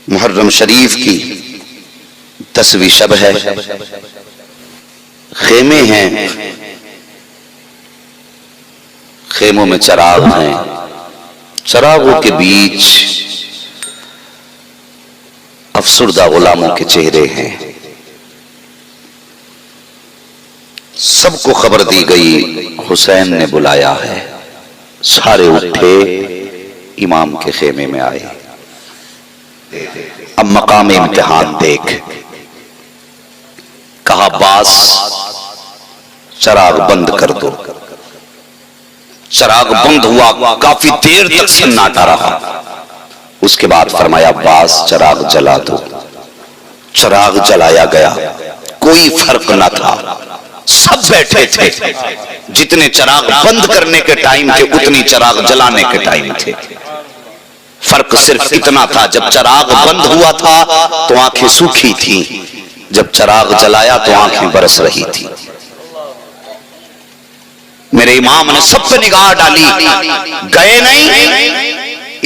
محرم شریف کی 10ویں شب ہے، خیمے ہیں، خیموں میں چراغ ہیں، چراغوں کے بیچ افسردہ غلاموں کے چہرے ہیں۔ سب کو خبر دی گئی حسین نے بلایا ہے، سارے اٹھے امام کے خیمے میں آئے۔ اب مقام امتحان دیکھ، کہا عباس چراغ بند کر دو۔ چراغ بند ہوا، کافی دیر تک سناٹا رہا۔ اس کے بعد فرمایا عباس چراغ جلا دو۔ چراغ جلایا گیا، کوئی فرق نہ تھا، سب بیٹھے تھے۔ جتنے چراغ بند کرنے کے ٹائم تھے اتنی چراغ جلانے کے ٹائم تھے۔ فرق صرف اتنا تھا، جب چراغ بند ہوا تھا تو آنکھیں سوکھی تھیں، جب چراغ جلایا تو آنکھیں برس رہی تھی۔ میرے امام نے سب پہ نگاہ ڈالی، گئے نہیں،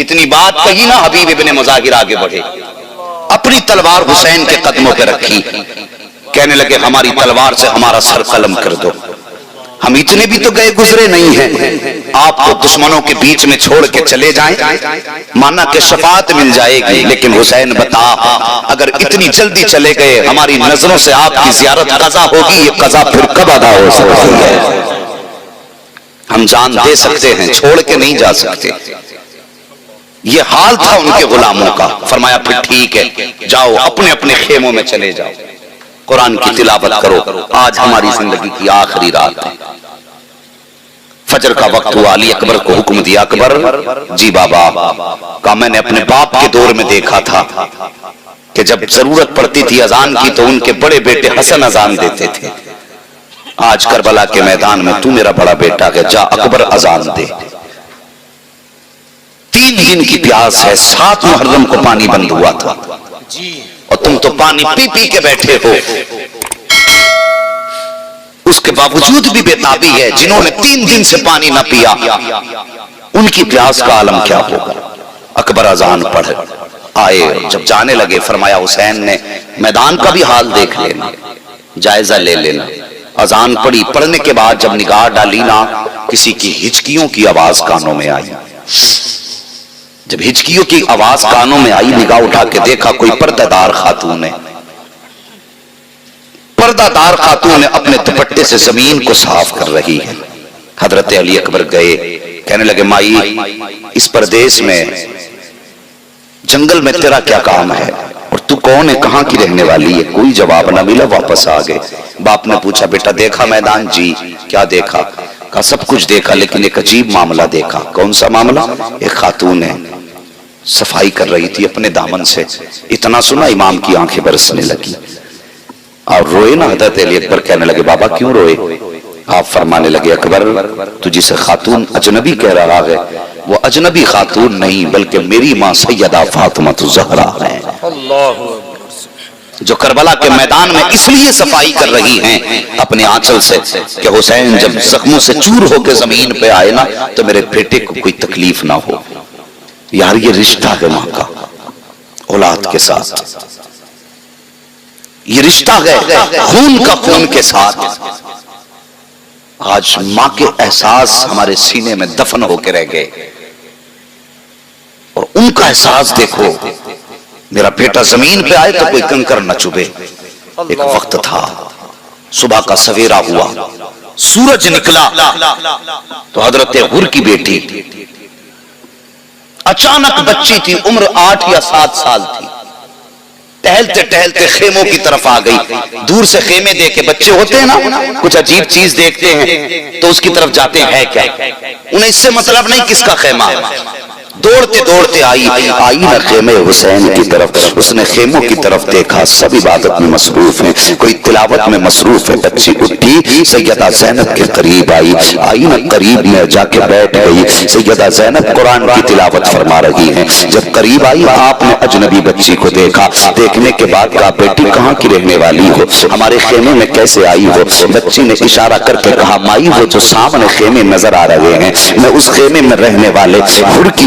اتنی بات کہی نا، حبیب ابن مظاہر آگے بڑھے، اپنی تلوار حسین کے قدموں پہ رکھی، کہنے لگے ہماری تلوار سے ہمارا سر قلم کر دو، ہم اتنے بھی تو گئے گزرے نہیں ہیں، آپ کو دشمنوں کے بیچ میں چھوڑ کے چلے جائیں، مانا کہ شفاعت مل جائے گی، لیکن حسین بتا اگر اتنی جلدی چلے گئے ہماری نظروں سے آپ کی زیارت قضا ہوگی، یہ قضا پھر کب ادا ہو سکتی ہے؟ ہم جان دے سکتے ہیں، چھوڑ کے نہیں جا سکتے۔ یہ حال تھا ان کے غلاموں کا۔ فرمایا پھر ٹھیک ہے، جاؤ اپنے اپنے خیموں میں چلے جاؤ، قرآن کی تلاوت کرو، آج ہماری زندگی کی آخری رات ہے۔ فجر کا وقت ہوا، علی اکبر کو حکم دیا، اکبر جی بابا، کہا میں نے اپنے باپ کے دور میں دیکھا تھا کہ جب ضرورت پڑتی تھی اذان کی تو ان کے بڑے بیٹے حسن اذان دیتے تھے، آج کربلا کے میدان میں تو میرا بڑا بیٹا ہے، جا اکبر اذان دے۔ 3 دن کی پیاس ہے، 7 محرم کو پانی بند ہوا تھا اور تم تو پانی پی پی کے بیٹھے ہو، اس کے باوجود بھی بےتابی ہے۔ جنہوں نے 3 دن سے پانی نہ پیا ان کی پیاس کا عالم کیا ہوگا؟ اکبر اذان پڑھ آئے، جب جانے لگے فرمایا حسین نے میدان کا بھی حال دیکھ لینا، جائزہ لے لینا۔ اذان پڑھی، پڑھنے کے بعد جب نگاہ ڈالی نا، کسی کی ہچکیوں کی آواز کانوں میں آئی۔ جب ہچکیوں کی آواز کانوں میں آئی، نگاہ اٹھا کے دیکھا کوئی پردہ دار خاتون ہے۔ پردہ دار خاتون نے اپنے دوپٹے سے زمین کو صاف کر رہی ہے۔ حضرت علی اکبر گئے، کہنے لگے مائی اس پردیس میں جنگل میں تیرا کیا کام ہے اور تو کون ہے، کہاں کی رہنے والی ہے؟ کوئی جواب نہ ملا، واپس آ گئے۔ باپ نے پوچھا بیٹا دیکھا میدان؟ جی۔ کیا دیکھا؟ کہا سب کچھ دیکھا لیکن ایک عجیب معاملہ دیکھا۔ کون سا معاملہ؟ ایک خاتون ہے، صفائی کر رہی تھی اپنے دامن سے، اتنا سنا امام کی آنکھیں برسنے لگی اور روئے نا۔ حضرت علی اکبر کہنے لگے بابا کیوں روئے؟ آپ فرمانے لگے اکبر تو جسے خاتون اجنبی کہہ رہا ہے وہ اجنبی خاتون نہیں بلکہ میری ماں سیدہ فاطمہ الزہرا ہے، جو کربلا کے میدان میں اس لیے صفائی کر رہی ہیں اپنے آنچل سے کہ حسین جب زخموں سے چور ہو کے زمین پہ آئے نا تو میرے بیٹے کو کوئی تکلیف نہ ہو۔ یار یہ رشتہ ہے ماں کا اولاد کے ساتھ، یہ رشتہ ہے خون کا خون کے ساتھ۔ آج ماں کے احساس ہمارے سینے میں دفن ہو کے رہ گئے اور ان کا احساس دیکھو، میرا بیٹا زمین پہ آئے تو کوئی کنکر نہ چبھے۔ ایک وقت تھا، صبح کا سویرا ہوا، سورج نکلا تو حضرت حر کی بیٹی اچانک بچی تھی، عمر 8 یا 7 سال تھی، ٹہلتے ٹہلتے خیموں کی طرف آ گئی۔ دور سے خیمے دیکھے، بچے ہوتے ہیں نا کچھ عجیب چیز دیکھتے ہیں تو اس کی طرف جاتے ہیں، ہے کیا؟ انہیں اس سے مطلب نہیں کس کا خیمہ ہے۔ دوڑتے دوڑتے آئی نہ خیمے حسین کی طرف، اس نے خیموں کی طرف دیکھا، سب عبادت میں مصروف ہیں، کوئی تلاوت میں مصروف ہے۔ بچی اٹھی سیدہ زینب کے قریب آئی نہ قریب میں جا کے بیٹھ گئی۔ سیدہ زینب قرآن کی تلاوت فرما رہی ہیں۔ جب قریب آئی آپ نے اجنبی بچی کو دیکھا، دیکھنے کے بعد کہا بیٹی کہاں کی رہنے والی ہو، ہمارے خیمے میں کیسے آئی ہو؟ بچی نے اشارہ کر کے کہا مائی وہ جو سامنے خیمے نظر آ رہے ہیں میں اس خیمے میں رہنے والے حر کی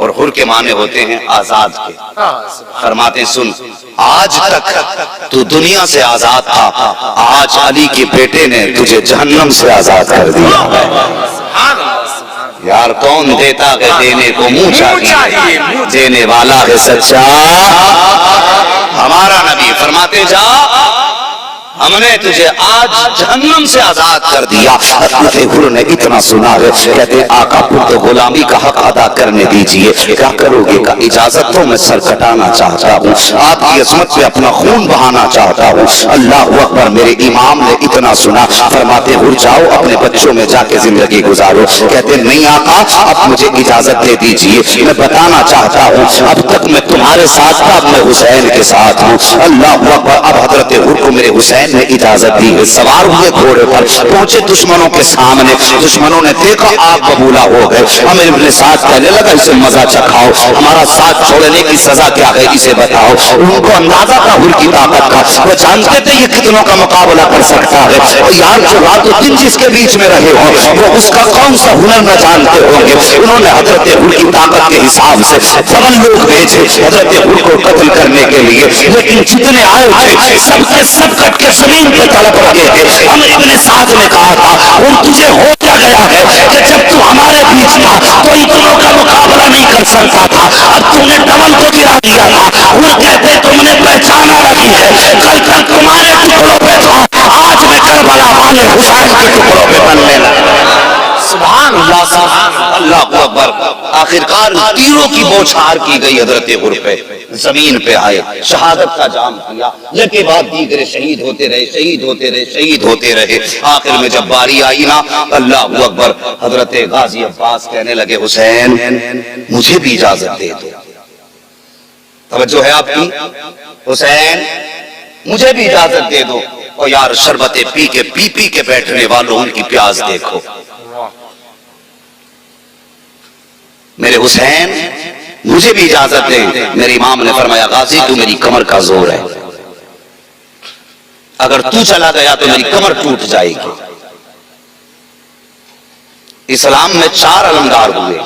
اور حر کے معنی ہوتے ہیں آزاد کے. فرماتے سن آج تک تو دنیا سے آزاد تھا, آج علی کے بیٹے نے تجھے جہنم سے آزاد کر دیا. یار کون دیتا ہے دینے کو منہ چاہیے, دینے والا ہے سچا ہمارا نبی. فرماتے جا ہم نے تجھے آج جہنم سے آزاد کر دیا. حضرت حر نے اتنا سنا ہے, کہتے آقا پرد غلامی کا حق ادا کرنے دیجئے. کیا کرو گے کا اجازت تو میں سر کٹانا چاہتا ہوں, آپ کی عظمت پہ اپنا خون بہانا چاہتا ہوں. اللہ اکبر. میرے امام نے اتنا سنا, فرماتے حر جاؤ اپنے بچوں میں جا کے زندگی گزارو. کہتے نہیں آقا اب مجھے اجازت دے دیجئے, میں بتانا چاہتا ہوں اب تک میں تمہارے ساتھ تھا, اب میں حسین کے ساتھ ہوں. اللہ اکبر. اب حضرت حر کو میرے حسین نے اجازت دی ہے. سوار ہوئے گھوڑے پر پہنچے دشمنوں کے سامنے. دشمنوں نے دیکھا آگ ببولا ہو گئے. امیر ابن سعد کہنے لگا اسے مزہ چکھاؤ, ہمارا ساتھ چھوڑنے کی سزا کیا ہے اسے بتاؤ. ان کو اندازہ تھا حر کی طاقت کا, وہ جانتے تھے یہ کتنوں کا مقابلہ کر سکتا ہے. یار جو رات و دن جس کے بیچ میں رہے ہوں وہ اس کا کون سا ہنر نہ جانتے ہوں گے. انہوں نے حضرت حر کی طاقت کے حساب سے سبن لوگ بھیجے حضرت حر کو قتل کرنے کے لیے, لیکن جتنے آئے تھے سب کے سب کٹ کے زمین پہ تڑپ رہے تھے. امیر ابن سعد نے کہا تھا اور تجھے ہو کیا گیا ہے کہ جب تو ہمارے بیچ تھا تو اتنوں کا مقابلہ نہیں کر سکتا تھا, اب تم نے ڈبل کو گرا دیا تھا. وہ کہتے تم نے پہچانا نہیں ہے, کل تک تمہارے ٹکڑوں پہ تھا, آج میں کربلا والے حسین کے ٹکڑوں پہ بننے لگا. سبحان اللہ سبحان اللہ اکبر. آخرکار تیروں کی بوچھار کی گئی حضرت حر پہ, زمین پہ آئے, شہادت کا جام کیا. لیکن بعد دیگر شہید ہوتے رہے, شہید ہوتے رہے, شہید ہوتے رہے. آخر میں جب باری آئی نا, اللہ اکبر, حضرت غازی عباس کہنے لگے حسین مجھے بھی اجازت دے دو. توجہ ہے آپ کی, حسین مجھے بھی اجازت دے دو. اور یار شربتیں پی پی کے بیٹھنے والوں ان کی پیاس دیکھو. میرے حسین مجھے بھی اجازت دیں. میرے امام نے فرمایا غازی تو میری کمر کا زور ہے, اگر تو چلا گیا تو میری کمر ٹوٹ جائے گی. اسلام میں 4 علمدار ہوئے,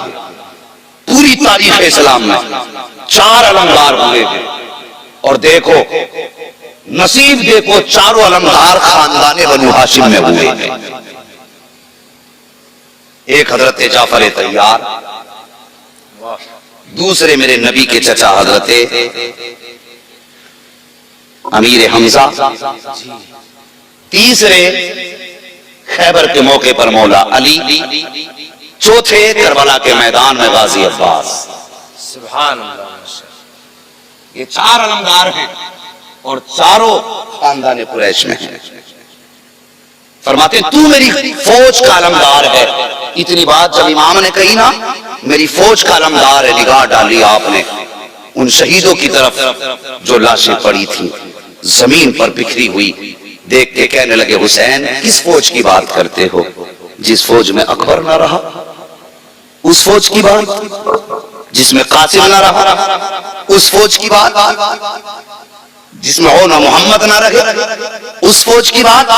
پوری تاریخ اسلام میں 4 علمدار ہوئے ہیں. اور دیکھو نصیب دیکھو, چاروں علمدار خاندان بنو ہاشم میں ہوئے ہیں. ایک حضرت جعفر طیار, دوسرے میرے نبی کے چچا حضرت امیر حمزہ, تیسرے خیبر کے موقع پر مولا علی, چوتھے کربلا کے میدان میں غازی عباس. سبحان اللہ. یہ 4 علمدار ہیں اور چاروں خاندان قریش میں ہیں. فرماتے تو میری فوج کا علمدار ہے. اتنی بات جب امام نے کہی نا میری فوج کا علمدار ہے, نگاہ ڈالی آپ نے ان شہیدوں کی طرف جو لاشیں پڑی تھیں زمین پر بکھری ہوئی, دیکھ کے کہنے لگے حسین کس فوج کی بات کرتے ہو, جس فوج میں اکبر نہ رہا اس فوج کی بات, جس میں قاسم نہ رہا اس فوج کی بات, جس میں ہونا محمد نہ رہے اس فوج کی بات.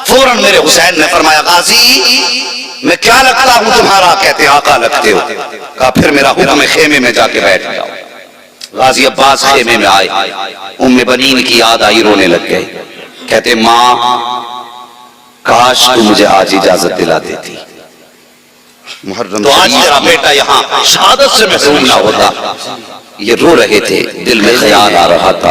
فوراً میرے حسین نے فرمایا غازی میں کیا لگتا ہوں تمہارا؟ کہتے آقا لگتے ہو. کہا پھر میرا حکم خیمے میں جا کے بیٹھ جاؤ. غازی عباس خیمے میں آئے, ام بنین کی یاد آئی, رونے لگ گئے. کہتے ماں کاش تو مجھے آج اجازت دلا دیتی, تو آج تیرا بیٹا یہاں شہادت سے محروم نہ ہوتا. یہ رو رہے تھے, دل میں خیال آ رہا تھا.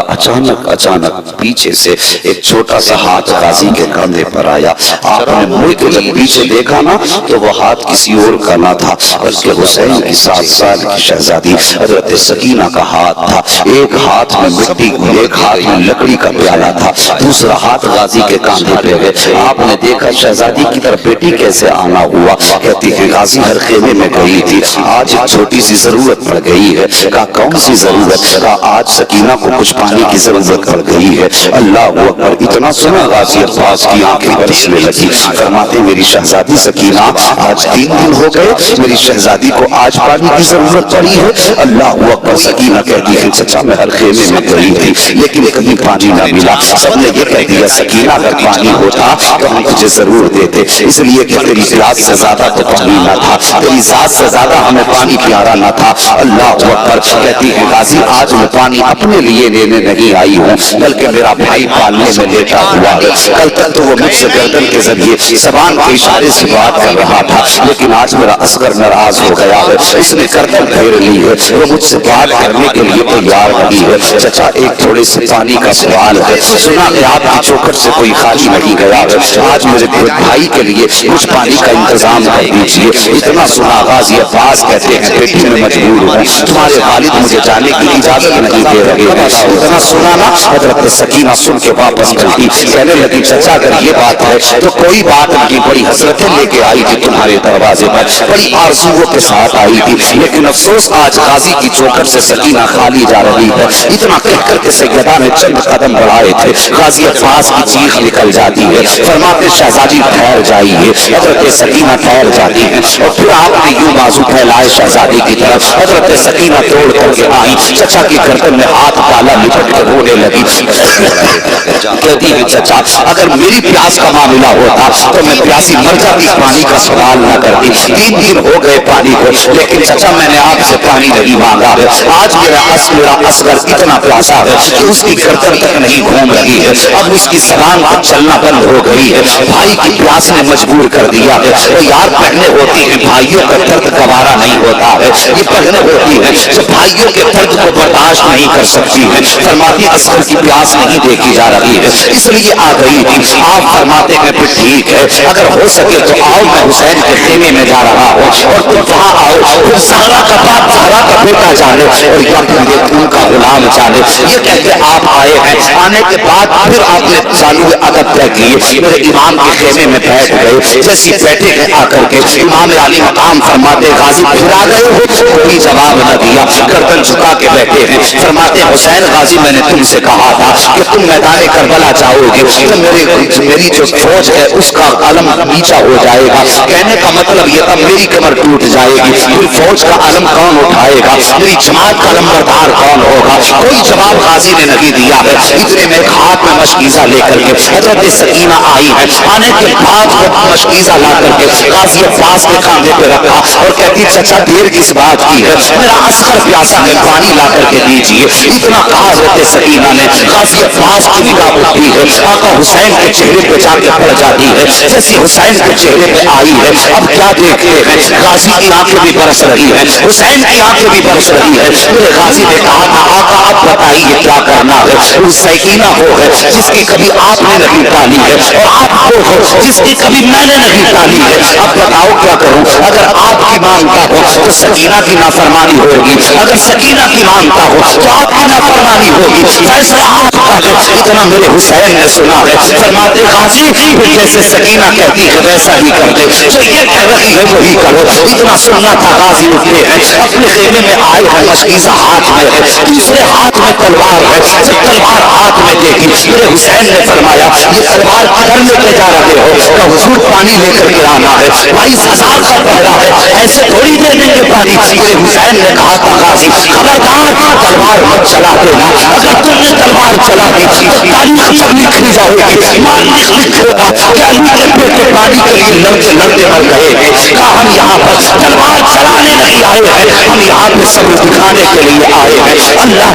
اچانک پیچھے سے ایک چھوٹا سا ہاتھ غازی کے کندھے پر آیا. آپ نے مڑ کے جب پیچھے دیکھا نا تو وہ ہاتھ کسی اور کا نہ تھا بلکہ حسین کی 7 سال کی شہزادی حضرت سکینہ کا ہاتھ تھا. ایک ہاتھ میں مٹی, ایک ہاتھ میں لکڑی کا پیالہ تھا, دوسرا ہاتھ غازی کے کاندھے پہ ہے. آپ نے دیکھا شہزادی کی طرف بیٹی کیسے آنا ہوا. کہتی ہے غازی ہر خیمے میں گئی تھی, آج ایک چھوٹی سی ضرورت پڑ گئی ہے. کہا کون سی ضرورت؟ کہا آج سکینہ کو کچھ پانی کی ضرورت پڑ گئی ہے. اللہ اکبر. اتنا سنا غازی عباس کی آنکھیں برسنے لگی. فرماتے میری شہزادی سکینہ آج 3 دن ہو گئے, میری شہزادی کو آج پانی کی ضرورت پڑی ہے. اللہ اکبر. سکینہ کہتی ہے چچا میں ہر خیمے میں گئی تھی لیکن کہیں پانی نہ ملا. سب نے یہ کہہ دیا سکینہ اگر پانی ہوتا تو ہم تجھے ضرور دیتے, اس لیے کہ تیری ذات سے زیادہ تو پانی نہ تھا, تیری ذات سے زیادہ ہمیں پانی پیارا نہ تھا. اللہ اکبر. کہتی ہے غازی آج میں پانی اپنے لیے لینے نہیں آئی ہوں بلکہ میرا بھائی پالنے میں لیٹا ہوا ہے. کل تک تو وہ مجھ سے گردن کے ذریعے زبان کے اشارے سے بات کر رہا تھا, لیکن آج میرا اصغر ناراض ہو گیا ہے, اس نے گردن پھیر لی ہے, وہ مجھ سے بات کرنے کے لیے تیار نہیں ہے. چچا ایک تھوڑے سے پانی کا سوال ہے, سنا کہ آپ کی چوکھٹ سے کوئی خالی نہیں گیا ہے, آج میرے بھائی کے لیے کچھ پانی کا انتظام کر دیجیے. اتنا سنا غازی عباس کہتے ہیں بیٹی میں مجبور ہوں, تمہارے والد مجھے جانے کی اجازت نہیں دے رہے ہیں. اتنا سنا نا حضرت سکینہ سن کے واپس پلٹی, کہنے لگی چچا اگر یہ بات ہے تو کوئی بات نہیں, بڑی حسرتیں لے کے آئی تھی تمہارے دروازے پر, بڑی آرزوؤں کے ساتھ آئی تھی, لیکن افسوس آج غازی کی چوکھٹ سے سکینہ خالی جا رہی ہے. اتنا کہہ کر کے سیدہ نے چند قدم بڑھائے تھے, غازی عباس کی چیخ نکل جاتی ہے, فرماتے شہزادی ٹھہر جائیے. حضرت سکینہ ٹھہر جاتی ہے اور پھر آپ نے یوں بازو پھیلائے شہزادی کی طرف. حضرت سکینہ توڑ کر کے آئی, چچا کی گردن میں ہاتھ ڈالا, لپٹ کے رونے لگی. کہتی ہے چچا اگر میری پیاس کا معاملہ ہوتا تو میں پیاسی مر جاتی, پانی کا سوال نہ کرتی. 3 دن ہو گئے پانی کو, لیکن چچا میں نے آپ سے پانی نہیں مانگا ہے. آج میرا اصغر اتنا پیاسا ہے کہ اس کی گردن تک نہیں گھوم رہی ہے, اب اس کی زبان پر چلنا بند ہو گئی ہے. بھائی کی پیاس نے مجبور کر دیا ہے. وہ یار پہنے ہوتی ہیں بھائیوں کا درد گوارا نہیں ہوتا ہے, یہ پہنے ہوتی ہے جو بھائیوں کے درد کو برداشت نہیں کر سکتی ہے. فرماتی اصغر کی پیاس نہیں دیکھی جا رہی ہے اس لیے آ گئی تھی. آپ فرماتے ہیں پھر ٹھیک ہے اگر ہو سکے تو آؤ, میں حسین کے خیمے میں جا رہا ہوں اور تم وہاں آؤ, پھر زہرا کا باپ زہرا کا بیٹا جانے اور یا پھر یہ ان کا غلام جانے. یہ کہتے آپ آئے ہیں, آنے کے بعد پھر آپ نے چالو ادب طے کیے, میرے امام کے خیمے میں بیٹھ گئے. جیسے بیٹھے ہیں آ کر کے امام علی مقام فرماتے غازی پھر آ گئے ہو, کوئی جواب نہ دیا, گردن جھکا کے بیٹھے ہیں. فرماتے حسین غازی میں نے تم سے کہا تھا کہ تم میدان کربلا جاؤ گے تو میری جو فوج ہے اس کا علم نیچا ہو جائے گا. کہنے کا مطلب یہ تھا میری کمر ٹوٹ جائے گی, پھر فوج کا علم کون اٹھائے گا, میری جماعت کا لمبردار کون ہوگا. کوئی جواب غازی نے نہیں دیا ہے. اتنے میں ہاتھ میں مشکیزہ لے کر کے حضرت سکینہ آئی ہے. آنے کے بعد وہ مشکیزہ لا کر کے غازی عباس کے کاندھے پہ رکھا اور کہتی چچا دیر کس بات کی ہے, میرا اصغر پیاسا ہے, پانی لا کر کے دیجیے. اتنا کہا حضرت سکینہ نے غازی عباس کی نگاہ اٹھتی ہے, آقا حسین کے چہرے پہ جا کے پڑ جاتی ہے. جیسی حسین کے چہرے پہ آئی ہے اب کیا دیکھتے ہیں, غازی کی آنکھیں بھی برس رہی ہے, حسین کی آنکھیں بھی برس رہی ہے. میرے غازی نے کہا تھا آقا اب بتائیے کیا کرنا ہے. وہ سکینہ وہ ہے جس کی کبھی آپ نے نہیں ٹالی ہے اور آپ وہ ہو جس کی کبھی میں نے نہیں ٹالی ہے. اب بتاؤ کیا کروں, اگر آپ کی مانگتا ہو تو سکینہ کی نافرمانی ہوگی, اگر سکینہ کی مانگتا ہو تو آپ کی نافرمانی ہوگی. فیصلہ آپ کا ہے. اتنا میرے حسین نے سنا ہے. فرماتے غازی جیسے سکینہ کہتی ہے ویسا ہی کر دے, جو یہ کہہ رہی ہے وہی کرو. اتنا سننا تھا. غازی اٹھتے ہیں, اپنے خیمے میں آئے ہیں, مشکیزہ ہاتھ میں ہے, دوسرے ہاتھ میں تلوار ہے. جب تلوار ہاتھ میں دیکھی میرے حسین نے فرمایا یہ تلوار کدھر لے کے جا رہے ہو, کہ حضور پانی لے کر کے آنا ہے. بھائی سزا کا پہرا ہے, ایسے تھوڑی دے دیں گے پانی. میرے حسین نے کہا تھا غازی خبردار تلوار مت چلا دینا, اگر تم نے تلوار چلا دی تو تاریخ پر لکھی جائے گی, مالک لکھے گا کہ علی کے بیٹے پانی کے لیے لڑتے لڑتے مر گئے ہیں. کہا ہم یہاں پر تلوار چلانے نہیں آئے ہیں, ہم یہاں پہ صبر دکھانے کے لیے آئے ہیں. اللہ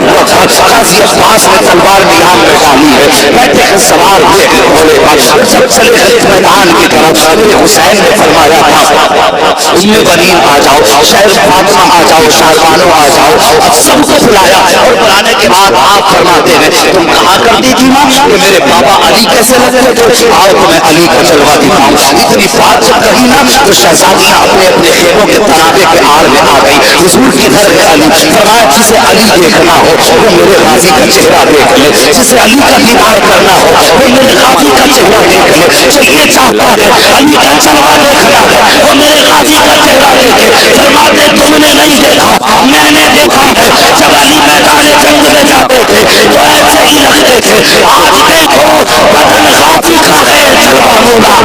غازی عباس نے تلوار میدان میں ڈالی ہے, بیٹھے ہیں سوار ہوئے ہیں گھوڑے پر. جب چلے گئے میدان کی طرف میرے حسین نے فرمایا تھا ام بنین آ جاؤ, شہر فاطمہ آ جاؤ, شہروانوں آ جاؤ. اب سب کو بلایا اور بلانے کے بعد آپ فرماتے ہیں تم کہا کرتی تھی ماں کہ میرے بابا علی کیسے لگتے تھے, آؤ تمہیں علی کا جلوہ دکھاؤں. اتنی بات جب کہی نا تو شہزادیاں اپنے اپنے خیموں کے تنابے کے آڑ میں آ گئی. حضور کی گھر ہے علی, فرمایا جسے علی دیکھنا ہو وہ میرے غازی کا چہرہ دیکھ لے, جسے علی کا دیدار کرنا ہو وہ میرے غازی کا چہرہ دیکھ لے. جو یہ چاہتا ہے علی کا جلوہ دیکھنا ہے وہ میرے غازی کا چہرہ دیکھے. فرماتے تم نے نہیں دیکھا, میں نے دیکھا ہے. جب علی میدان جنگ میں جاتے تھے تو ایسے ہی لگتے تھے. آج دیکھو بدن غازی کا ہے, جلوہ مولا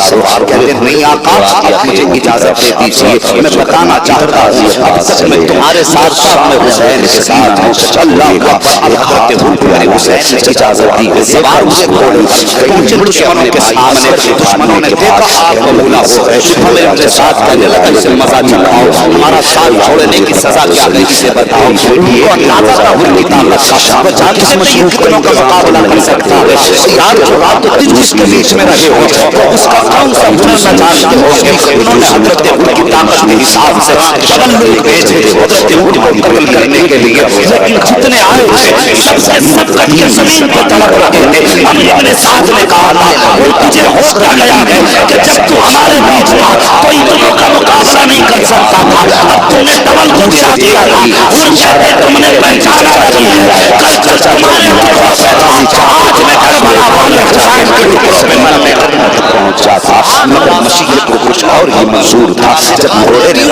سوار کہتے ہیں نہیں آقا مجھے اجازت دے دیجیے میں بتانا چاہتا ہوں میں تمہارے ساتھ میں حسین کے ساتھ ہوں اللہ اکبر حضرت حسین حسین نے اجازت دی سوار اسے کھولے پہنچے دشمنوں کے سامنے دشمنوں نے دیکھا آپ قبولہ ہو گئے ہمیں اپنے ساتھ کہنے لگا اسے مزہ چلاؤ ہمارا ساتھ چھوڑنے کی سزا کیا ہے اسے بتاؤ یہ اندازہ تھا ان کی طاقت کا وہ جانتے ہیں کہ کتنوں کا مقابلہ کر سکتا ہے یار جو رات دن جس کے بیچ میں رہے ہو تو اس کا کون سا ہنر نہ جانتے ہو انہوں نے حضرت ان کی طاقت کے حساب سے جبل لوگ بھیجے حضرت ان کو قتل کرنے کے لیے لیکن جتنے آئے تھے سب سے سب کٹ کے زمین پہ تڑپ رہے تھے ہم اپنے ساتھ نے کہا تھا تجھے ہو کیا گیا ہے کہ جب تو ہمارے بیچ تھا تو اتنوں کا مقابلہ نہیں کر سکتا تھا اب تم نے ڈبل گھوشا دیا تھا اور کہتے تم نے پہچانا نہیں ہے کل تک تمہارے آج میں کربلا والے حسین کے ٹکڑوں میں پہنچا تھا مگر مشیت کو کچھ اور ہی منظور تھا جب گھوڑے نے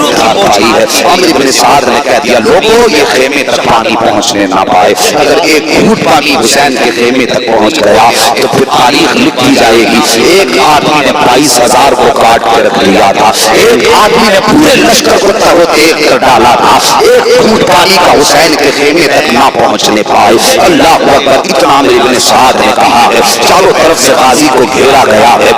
آئی ہے عمرو بن سعد نے کہہ دیا لوگوں یہ خیمے تک پانی پہنچنے نہ پائے اگر ایک گھوٹ پانی حسین کے خیمے تک پہنچ گیا تو پھر تاریخ لکھی جائے گی ایک آدمی نے 22,000 کو کاٹ کے رکھ لیا تھا ایک آدمی نے پورے لشکر کو تہو دیکھ کر ڈالا تھا ایک گھوٹ پانی کا حسین کے خیمے تک نہ پہنچنے پائے اللہ اکبر اتنا عمرو بن سعد نے کہا ہے چاروں طرف سے غازی کو گھیرا گیا ہے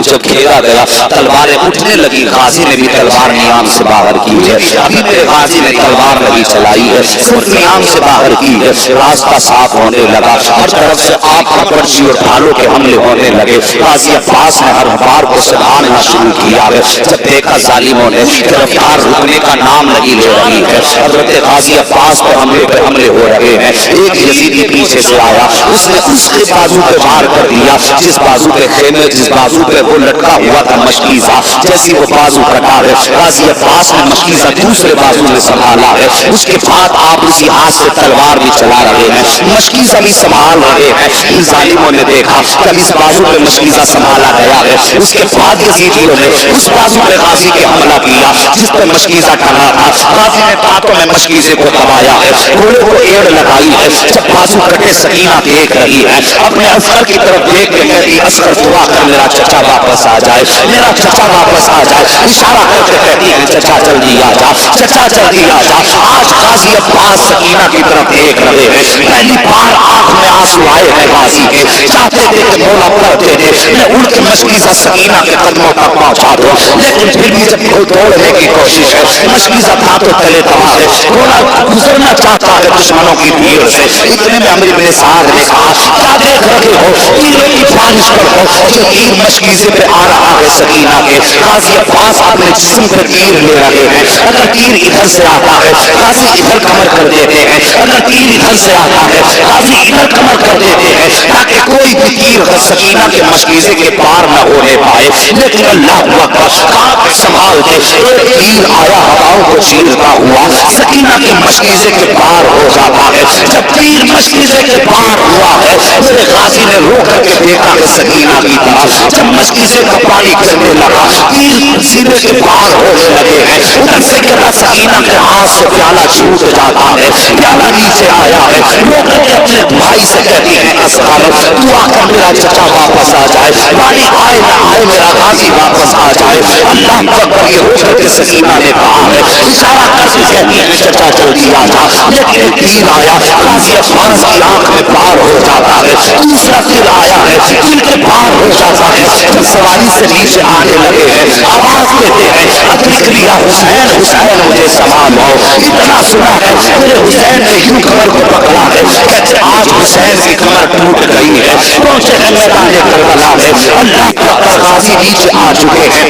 جب گھیرا گیا تلواریں اٹھنے لگی غازی نے بھی تلوار نیام سے باہر کی ہے ابھی میرے غازی نے تلوار نہیں چلائی ہے صرف نیام سے باہر کی ہے راستہ صاف ہونے لگا ہر طرف سے آگ کا پرچی اور ڈھالوں کے حملے ہونے لگے غازی عباس نے ہر بار کو سدھارنا شروع کیا ہے جب دیکھا ظالموں نے کہ رفتار رکنے کا نام نہیں لے رہی ہے حضرت غازی عباس پر حملے ہو رہے ہیں ایک یزیدی پیچھے سے آیا اس نے اس کے بازو پہ وار کر دیا جس بازو پہ خیمے جس بازو پہ وہ لٹکا ہوا تھا مشکیزہ جیسی وہ بازو کٹا ہے غازی عباس نے مشکیزہ دوسرے بازو میں سنبھالا ہے اس کے بعد آپ اسی ہاتھ سے تلوار بھی چلا رہے ہیں مشکیزہ بھی سنبھال رہے ہیں ان ظالموں نے دیکھا جب اس بازو پہ مشکیزہ سنبھالا گیا ہے اس کے بعد یزیدیوں نے اس بازو پہ غازی کے حملہ کیا جس پہ مشکیزہ ٹھہرا تھا غازی نے دانتوں میں مشکیزے کو دبایا ہے گھوڑے کو ایڑ لگائی ہے جب بازو کٹے سکینہ دیکھ رہی ہے اپنے اصغر کی طرف دیکھ کے کہتی اصغر دعا کر میرا چچا واپس آ جائے میرا چچا واپس آ جائے اشارہ کر کے کہتی ہے چچا جلدی آ جا چچا جلدی آ جا آج غازی عباس سکینہ کی طرف دیکھ رہے ہیں پہلی بار آنکھ میں آنسو آئے ہیں غازی کے چاہتے تھے کہ مولا پڑھتے تھے میں اڑ کے مشکیزہ سکینہ کے قدموں تک پہنچا دوں لیکن پھر بھی جب وہ دوڑنے کی کوشش ہے مشکیزہ دھاتوں تلے دبا ہے گھوڑا گزرنا چاہتا ہے دشمنوں کی بھیڑ سے اتنے میں عمرو بن سعد نے کہا کیا دیکھ رہے ہو تیروں کی بارش کرو جو تیر مشکیزے پہ آ رہا ہے سکینہ کے غازی عباس اپنے جسم پہ تیر لے رہے ہیں اگر تیر ادھر سے آتا ہے غازی ادھر کمر کر دیتے ہیں اگر تیر ادھر سے آتا ہے غازی ادھر کمر کر دیتے ہیں تاکہ کوئی بھی تیر سکینہ کے مشکیزے کے پار نہ ہونے پائے لیکن اللہ اکبر کہاں سنبھالتے ایک تیر آیا ہواؤں کو چیرتا ہوا سکینہ کے مشکیزے کے پار ہو جاتا ہے جب تیر مشکیزے کے پار ہوا ہے میرے غازی نے رو کر کے دیکھا کہ سکینہ کی طرف جب مشکیزے کا پانی کرنے لگا تیر سینے کے پار ہونے لگے ہیں ادھر سے کہا سکینہ کے ہاتھ سے پیالہ چھوٹ جاتا ہے پیالہ نیچے آیا ہے رو کر کے اپنے بھائی سے کہتی ہے اصغر دعا کر میرا چچا واپس آ جائے پانی آئے نہ آئے میرا غازی واپس آ جائے اللہ اکبر یہ رو کر کے سکینہ نے کہا ہے اشارہ کر کے کہتی ہے چچا جلدی آ جا لیکن تیر آیا غازی عباس کی آنکھ میں پار ہو جاتا ہے دوسرا تیر آیا ہے تیر کے پار ہو جاتا ہے جب سواری سے نیچے آنے لگے ہیں آواز دیتے ہیں ادرک لیا حسین حسین مجھے سنبھالو اتنا سنا ہے میرے حسین نے یوں کمر کو پکڑا ہے کہتے آج حسین کی کمر ٹوٹ گئی ہے پہنچے ہیں میدان کربلا میں اللہ کا غازی نیچے آ چکے ہیں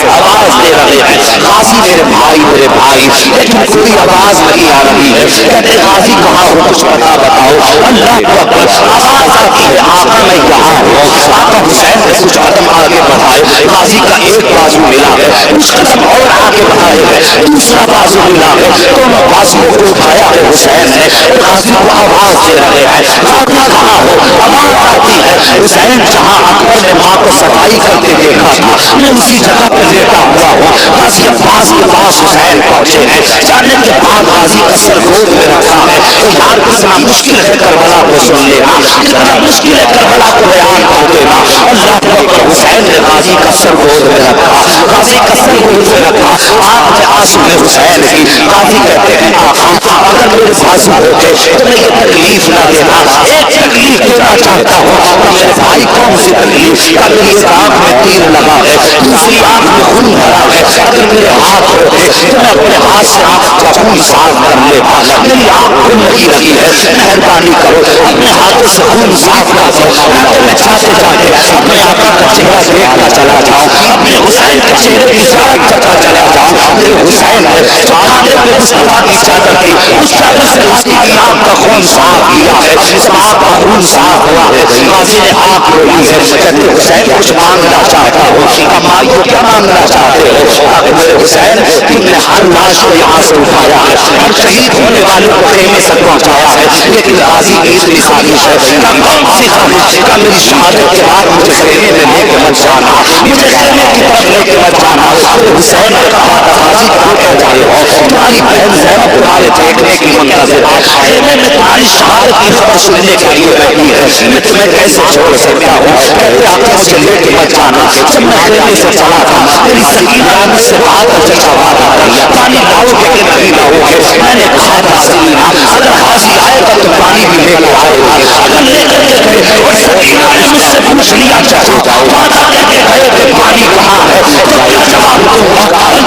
آواز دے رہے ہیں غازی میرے بھائی لیکن کوئی آواز نہیں آ رہی ہے کہتے غازی کہاں ہو کچھ پتا بتاؤ اللہ کو آواز آتی ہے آقا میں یہاں ہوں آقا حسین نے کچھ قدم آگے بڑھائے غازی کا ایک بازو ملا ہے، اس قدم اور آگے بڑھائے ہیں، دوسرا بازو ملا ہے، دونوں بازوؤں کو اٹھایا ہے حسین نے، غازی کو آواز دے رہے ہیں، غازی کہاں ہو؟ آواز آتی ہے، حسین جہاں اکبر نے ماں کو صفائی کرتے دیکھا تھا میں اسی جگہ پہ لیٹا ہوا ہوں۔ غازی عباس کے پاس حسین پہنچے ہیں، جانے کے بعد غازی کا سر گود میں رکھا ہے، تو یار کتنا مشکل ہے کربلا کو سن لینا، کتنا مشکل ہے کربلا کو بیان کر دینا۔ اللہ اکبر، حسین نے غازی کا سر گود میں رکھا، غازی کا سر گود میں رکھا، آنکھ میں آنسو میں حسین کی۔ غازی کہتے ہیں آقا اگر میرے بازو ہوتے تو میں یہ تکلیف نہ دینا، ایک تکلیف دینا چاہتا ہوں کہ میرے بھائی کون سی تکلیف، اگر ایک آنکھ میں تیر لگا ہے، دوسری آنکھ میں خون بھرا ہے، اگر میرے ہاتھ ہوتے تو میں اپنے ہاتھ سے آنکھ کا خون صاف کر لیتا، میری آنکھ خون لگی رہی ہے، مہربانی کرو اپنے ہاتھوں سے خون صاف کر دو تاکہ میں چاہتے جاتے اپنے آقا کا چہرہ دیکھتا چلا جاؤں، اپنے حسین کے چہرے کی زیارت کرتا چلا جاؤں۔ میرے حسین ہے جو آدھے میں مصطفیٰ کی چادر تھی، اس چادر سے غازی کی آنکھ کا خون صاف کیا ہے، اس آنکھ کا خون صاف ہوا ہے، غازی نے آنکھ روئی ہے، کہتے حسین کچھ مانگنا چاہتا ہو، کمائیو کیا مانگنا چاہتے ہو؟ آگے میرے حسین تم نے ہر لاش کو یہاں سے اٹھایا ہے، ہر شہید ہونے والوں کو خیمے سے پہنچایا ہے، لیکن غازی کی اتنی خواہش ہے کہ کون سی خواہش کا میری شہادت کے بعد مجھے خیمے میں لے کے مت جانا، مجھے خیمے کی طرف لے کے مت جانا۔ حسین نے کہا غازی کہاں کہہ جائے ہو؟ تمہاری بہن زینب تمہارے دیکھنے کی منتظر ہے، خیمے میں تمہاری شہادت کی خبر سننے کے لیے بیٹھی ہے، میں تمہیں کیسے چھوڑ سکتا ہوں؟ کہتے آقا مجھے لے کے مت جانا، جب میں خیمے سے چلا تھا میری سکینہ نے مجھ سے بات کر چچا وعدہ کر پانی لاؤ گے کہ نہیں لاؤ گے؟ میں نے کہا تھا سکینہ اگر غازی آئے گا تو پانی بھی لے کر آئے گا، اگر لے کر کے گئے اور سکینہ نے مجھ سے پوچھ لیا چچا وعدہ کر کے گئے کہ پانی کہاں ہے تو کیا جواب دوں گا؟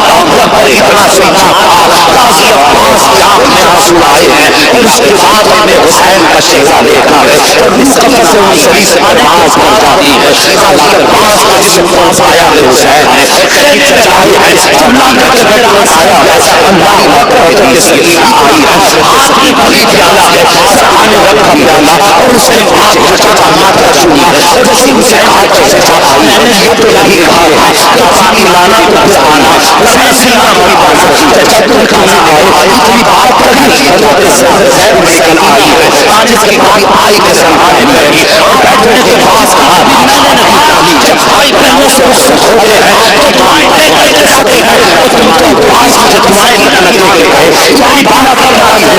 اللہ پر اتنا سوچا تھا غازی عباس کی آنکھ میں آنسو آئے ہیں، اور اس کے بعد ہم نے حسین کا چہرہ دیکھا ہے اور مصطفیٰ سے ان شریف سے نماز پڑھ جاتی ہے۔ غازی عباس کا جسم پہنچایا ہے حسین نے، خیمے میں چڑھائی ہے، جب لاکر کے بیٹا اٹھایا ہے، اللہ اکبر کی سکینہ آئی ہے، ہاتھ میں بڑی پیالہ ہے، سامنے رکھا پیالہ اور اس کے بعد چچا کا ماتھا چھوئی اور اسی سے کہا چچا میں نے یہ تو نہیں کہا تھا کہ پانی لانا تو پھر آنا، حسین سننا مت پانا، چچا تم کہاں آئے؟ اتنی بات کری حضرت زینب نکل آئی ہے، آنے کے بعد آئی کے سرحانے بیٹھی اور بیٹھنے کے بعد کہا میں نے نہیں پانی، جب بھائی بہنوں سے رخصت ہوتے ہیں تو دعائیں لے کر کے جاتے ہیں، اور تم تو پاس مجھے دعائیں نہ لے کے گئے، تمہاری بات کر رہا ہے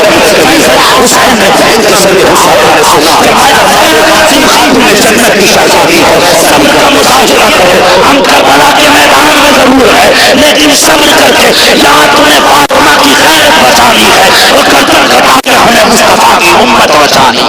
حسین نے بہن کے سر حسین نے سنا فرمایا میرے غازی خاتون جنت کی شہزادی ہے، صبر کا مظاہرہ کرو، ہم کربلا کے میدان میں ضرور ہے لیکن صبر کر کے یہاں تمہیں فاطمہ کی غیرت بچانی ہے اور گردن کٹا کے ہمیں مصطفیٰ کی امت بچانی۔